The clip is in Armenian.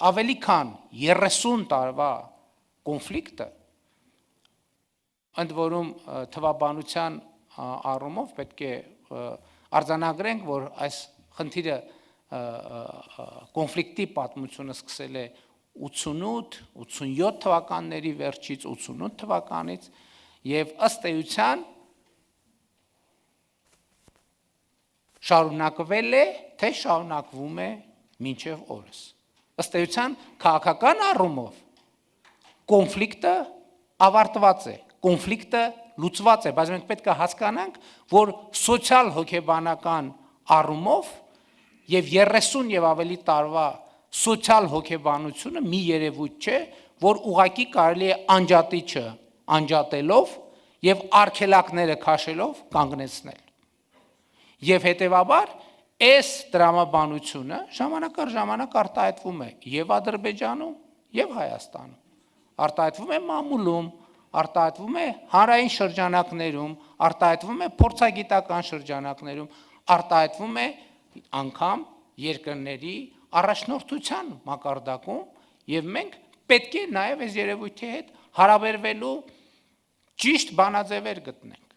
ավելի քան 30 տարվա կոնֆլիկտը, ընդ որում թվաբանության առումով պետք է արձանագրենք, որ այս խնդիրը կոնֆլիկտի պատմությունը սկսել է 88-87 թվականների վերջից, 88 թվականից եւ ըստ էության շարունակվել է, թե շարունակվում է մինչև օրս։ Ըստ էության քաղաքական առումով կոնֆլիկտը ավարտված է, կոնֆլիկտը լուծված է, բայց մենք պետք է հասկանանք, որ սոցիալ հոգեբանական առումով եւ 30 եւ ավելի տարվա սոցիալ հոգեբանությունը մի երևույթ չէ, որ ուղղակի կարելի է անջատիչը անջատելով եւ արգելակները քաշելով կանգնեցնել։ Եվ հետեւաբար այս դրամաբանությունը ժամանակ առ ժամանակ արտահայտվում է եւ Ադրբեջանում եւ Հայաստանում, արտահայտվում է մամուլում, արտահայտվում է հանրային շրջանակներում, արտահայտվում է փորձագիտական շրջանակներում, արտահայտվում է անգամ երկրների առաջնորդության մակարդակում եւ մենք պետք է նաեւ այս երևույթի հետ հարաբերվելու ճիշտ բանաձևեր գտնենք։